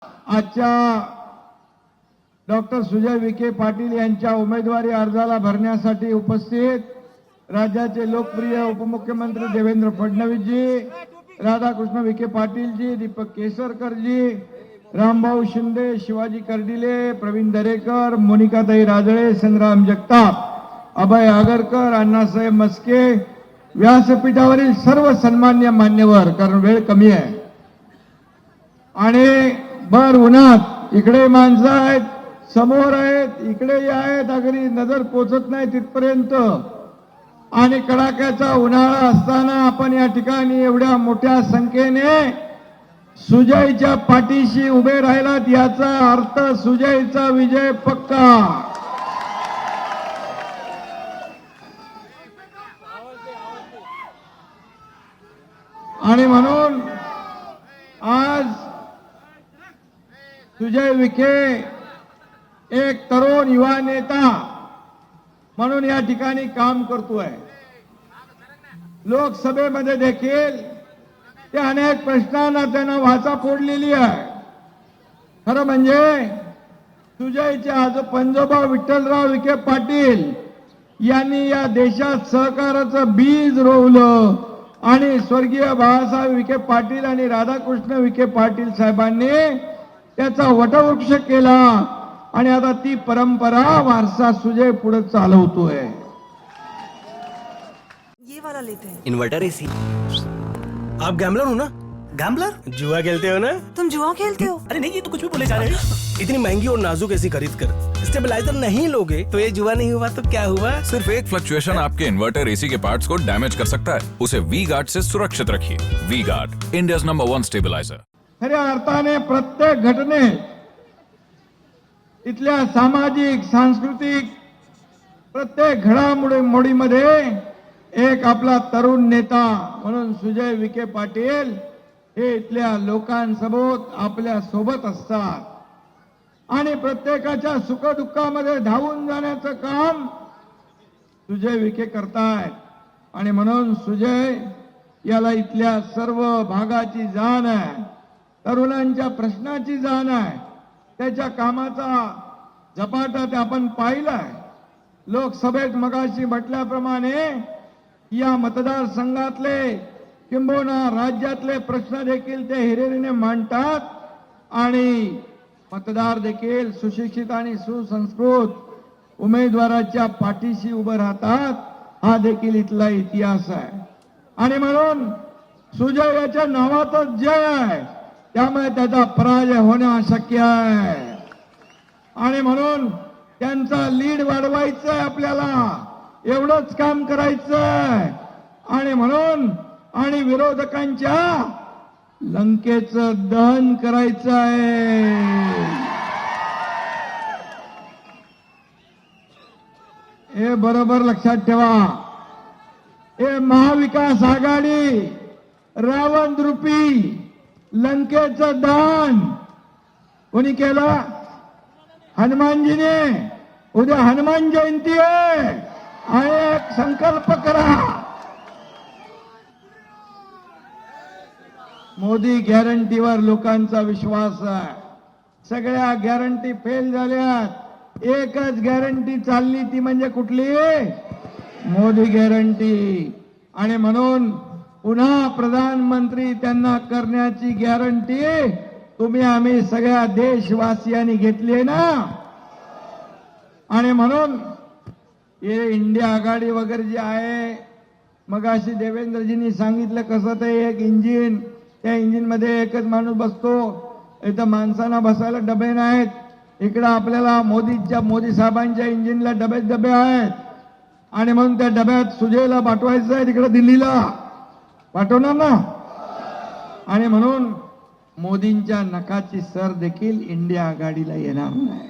आजच्या डॉक्टर सुजय विखे पाटील यांच्या उमेदवारी अर्जाला भरण्यासाठी उपस्थित राज्याचे लोकप्रिय उपमुख्यमंत्री देवेंद्र फडणवीसजी, राधाकृष्ण विखे पाटीलजी, दीपक केसरकरजी, रामभाऊ शिंदे, शिवाजी कर्डिले, प्रवीण दरेकर, मोनिकाताई राजळे, संग्राम जगताप, अभय आगरकर, अण्णासाहेब मस्के, व्यासपीठावरील सर्व सन्मान्य मान्यवर, कारण वेळ कमी आहे आणि भर उन्हात इकडे माणसं आहेत, समोर आहेत, इकडे आहेत, अगदी नजर पोचत नाही तिथपर्यंत आणि कडाक्याचा उन्हाळा असताना आपण या ठिकाणी एवढ्या मोठ्या संख्येने सुजयच्या पाठीशी उभे राहिलात, याचा अर्थ सुजयचा विजय पक्का. आणि म्हणून आज सुजय विखे एक तरुण युवा नेता म्हणून या ठिकाणी काम करतोय. लोकसभेमध्ये देखील ते अनेक प्रश्नांना त्यानं वाचा फोडलेली आहे. खरं म्हणजे सुजयचे आज पंजोबा विठ्ठलराव विखे पाटील यांनी या देशात सहकाराचं बीज रोवलं आणि स्वर्गीय बाळासाहेब विखे पाटील आणि राधाकृष्ण विखे पाटील साहेबांनी त्याचा वटवृक्ष केला आणि आता ती परंपरा वारसा सुजय पुढे चालवतोय. ये वाला लेते हैं. Inverter AC. आप गैम्बलर हो ना? गैम्बलर? जुआ खेलते हो ना? तुम जुआ खेलते हो? अरे नहीं, ये तो कुछ भी बोले जा रहे हैं. इतनी महंगी और नाजुक एसी खरीद कर स्टेबलाइजर नहीं लोगे तो ये जुआ नहीं हुआ तो क्या हुआ? सिर्फ एक फ्लक्चुएशन आपके इन्वर्टर एसी के पार्ट्स को डैमेज कर सकता है. उसे वी गार्ड से सुरक्षित रखिए. V guard, India's number 1 stabiliser. खऱ्या अर्थाने प्रत्येक घटनेत इथल्या सामाजिक सांस्कृतिक प्रत्येक घडामोडीमध्ये एक आपला तरुण नेता म्हणून सुजय विखे पाटील हे इथल्या लोकांसोबत आपल्या सोबत असतात आणि प्रत्येकाच्या सुखदुःखामध्ये धावून जाण्याचं काम सुजय विखे करतायत. आणि म्हणून सुजय याला इथल्या सर्व भागाची जाण आहे, तरुणांच्या प्रश्नाची जाण आहे, त्याच्या कामाचा झपाटा ते आपण पाहिलाय. लोकसभेत मगाशी म्हटल्याप्रमाणे या मतदारसंघातले किंबहुना राज्यातले प्रश्न देखील ते हिरिरीने मांडतात आणि मतदार देखील सुशिक्षित आणि सुसंस्कृत उमेदवाराच्या पाठीशी उभं राहतात. हा देखील इथला इतिहास आहे. आणि म्हणून सुजय याच्या नावातच जय आहे, त्यामुळे त्याचा पराजय होणं अशक्य आहे. आणि म्हणून त्यांचा लीड वाढवायचा आहे, आपल्याला एवढंच काम करायचं आहे. आणि म्हणून आणि विरोधकांच्या लंकेचं दहन करायचं आहे. हे बरोबर लक्षात ठेवा. हे महाविकास आघाडी रावण रूपी लंकेचं दहन कोणी केलं? हनुमानजीने. उद्या हनुमान जयंती आहे आणि एक संकल्प करा. मोदी गॅरंटीवर लोकांचा विश्वास आहे. सगळ्या गॅरंटी फेल झाल्यात. एकच गॅरंटी चालली, ती म्हणजे कुठली? मोदी गॅरंटी. आणि म्हणून पुन्हा प्रधानमंत्री त्यांना करण्याची गॅरंटी तुम्ही आम्ही सगळ्या देशवासियांनी घेतली आहे ना. आणि म्हणून हे इंडिया आघाडी वगैरे जे आहे, मगाशी देवेंद्रजींनी सांगितलं कसं ते एक इंजिन, त्या इंजिन मध्ये एकच माणूस बसतो. इथं माणसांना बसायला डबे नाहीत. इकडं आपल्याला मोदी साहेबांच्या इंजिनला डबे आहेत. आणि म्हणून त्या डब्यात सुजयला पाठवायचं आहे, तिकडे दिल्लीला पाठवणार ना. आणि म्हणून मोदींच्या नखाची सर देखील इंडिया आघाडीला येणार नाही.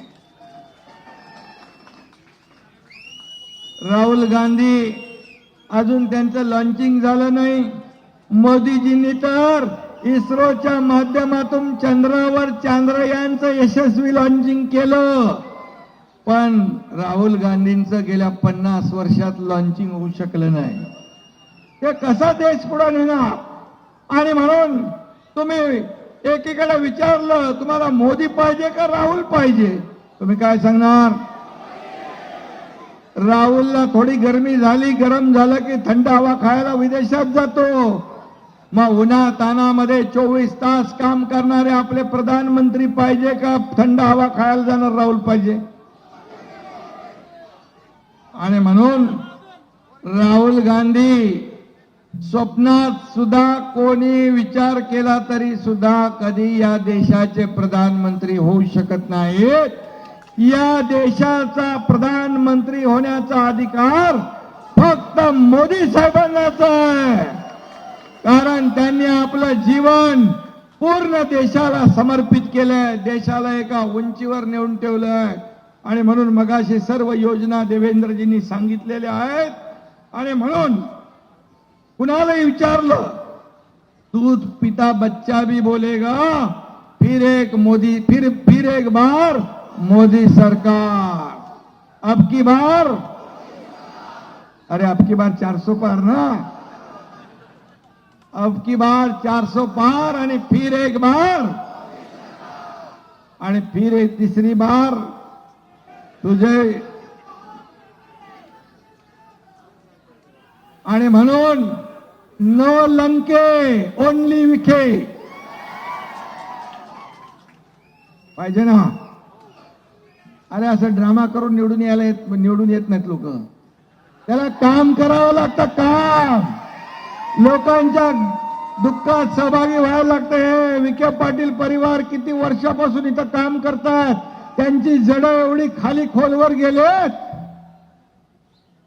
राहुल गांधी अजून त्यांचं लॉन्चिंग झालं नाही. मोदीजींनी तर इस्रोच्या माध्यमातून चंद्रावर चांद्रयानचं यशस्वी लॉन्चिंग केलं. पण राहुल गांधींचं गेल्या 50 वर्षात लॉन्चिंग होऊ शकलं नाही. ते कसा देश पुढे नेणार? आणि म्हणून तुम्ही एकीकडे विचारलं तुम्हाला मोदी पाहिजे का राहुल पाहिजे, तुम्ही काय सांगणार? राहुलला थोडी गरमी झाली, गरम झालं की थंड हवा खायला विदेशात जातो. मग उन्हा तानामध्ये 24 तास काम करणारे आपले प्रधानमंत्री पाहिजे का थंड हवा खायला जाणार राहुल पाहिजे? आणि म्हणून राहुल गांधी स्वप्नात सुद्धा कोणी विचार केला तरी सुद्धा कधी या देशाचे प्रधानमंत्री होऊ शकत नाहीत. या देशाचा प्रधानमंत्री होण्याचा अधिकार फक्त मोदी साहेबांनाच आहे, कारण त्यांनी आपलं जीवन पूर्ण देशाला समर्पित केलंय, देशाला एका उंचीवर नेऊन ठेवलंय. आणि म्हणून मगाशी सर्व योजना देवेंद्रजींनी सांगितलेल्या आहेत. आणि म्हणून कुणालाही विचारलं, दूध पिता बच्चा भी बोलेगा फिर एक मोदी, फिर एक बार मोदी सरकार, अब की बार, अरे अब की बार 400 पार ना, अब की बार 400 पार आणि फिर एक बार, आणि फिर एक तीसरी बार तुझे. आणि म्हणून नो लंके ओनली विखे पाहिजे ना. अरे असं ड्रामा करून निवडून येत नाहीत लोक, त्याला काम करावं लागतं, काम. लोकांच्या दुःखात सहभागी व्हायला लागतं. हे विखे पाटील परिवार किती वर्षापासून इथं काम करतात, त्यांची जड एवढी खाली खोलवर गेलेत.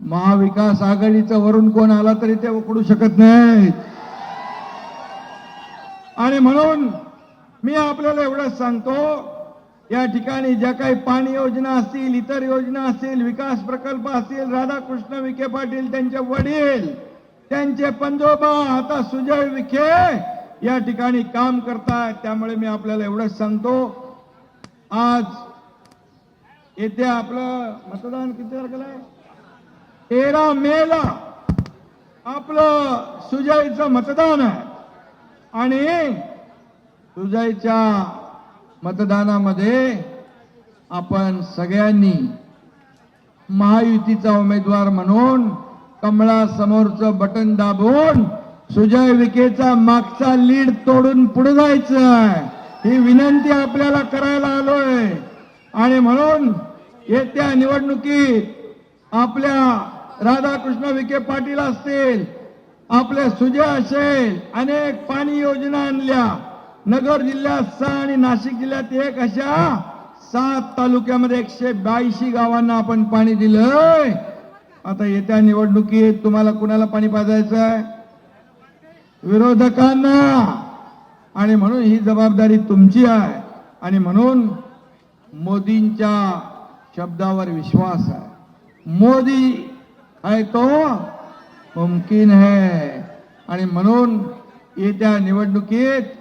महाविकास आघाडीचं वरून कोण आला तरी ते उकडू शकत नाही. आणि म्हणून मी आपल्याला एवढंच सांगतो, या ठिकाणी ज्या काही पाणी योजना असतील, इतर योजना असतील, विकास प्रकल्प असतील, राधाकृष्ण विखे पाटील, त्यांचे वडील, त्यांचे पंजोबा, आता सुजय विखे या ठिकाणी काम करतात. त्यामुळे मी आपल्याला एवढंच सांगतो, आज येत्या आपलं मतदान किती तारखेला आहे? 13 मेला आपलं सुजयचं मतदान आहे. आणि सुजयच्या मतदानामध्ये आपण सगळ्यांनी महायुतीचा उमेदवार म्हणून कमळासमोरचं बटन दाबून सुजय विखेचा मागचा लीड तोडून पुढे जायचं आहे, ही विनंती आपल्याला करायला आलोय. आणि म्हणून येत्या निवडणुकीत आपल्या राधाकृष्ण विखे पाटील असतील, आपले सुजय असेल, अनेक पाणी योजना आणल्या. नगर जिल्ह्यात 6 आणि नाशिक जिल्ह्यात 1 अशा 7 तालुक्यामध्ये 182 गावांना आपण पाणी दिलंय. आता येत्या निवडणुकीत तुम्हाला कुणाला पाणी पाजायचं आहे? विरोधकांना. आणि म्हणून ही जबाबदारी तुमची आहे. आणि म्हणून मोदींच्या शब्दावर विश्वास आहे. मोदी है तो मुमकिन है. आणि म्हणून येत्या निवडणुकीत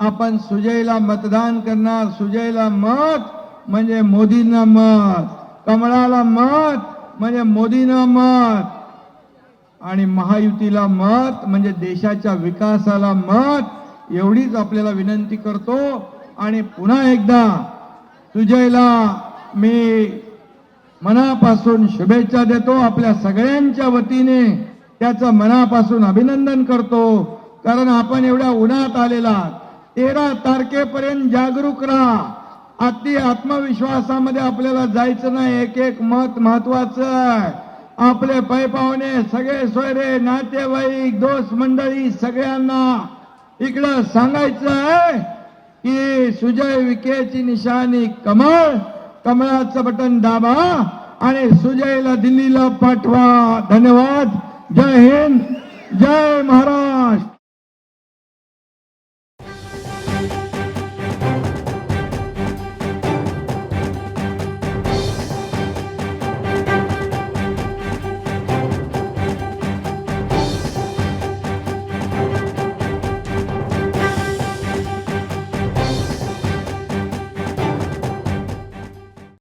आपण सुजयला मतदान करणार. सुजयला मत म्हणजे मोदींना मत, कमळाला मत म्हणजे मोदींना मत, आणि महायुतीला मत म्हणजे देशाच्या विकासाला मत. एवढीच आपल्याला विनंती करतो. आणि पुन्हा एकदा सुजयला मी मनापासून शुभेच्छा देतो. आपल्या सगळ्यांच्या वतीने त्याचं मनापासून अभिनंदन करतो. कारण आपण एवढ्या उन्हात आलेला, 13 तारखेपर्यंत जागरूक राहा. अति आत्मविश्वासामध्ये आपल्याला जायचं नाही. एक एक मत महत्वाचं आहे. आपले पै पाहुणे, सगळे सोयरे, नातेवाईक, दोस्त मंडळी सगळ्यांना इकडं सांगायचं आहे की सुजय विखेची निशाणी कमळ, कमळाचं बटन दाबा आणि सुजयला दिल्लीला पाठवा. धन्यवाद. जय हिंद, जय महाराष्ट्र.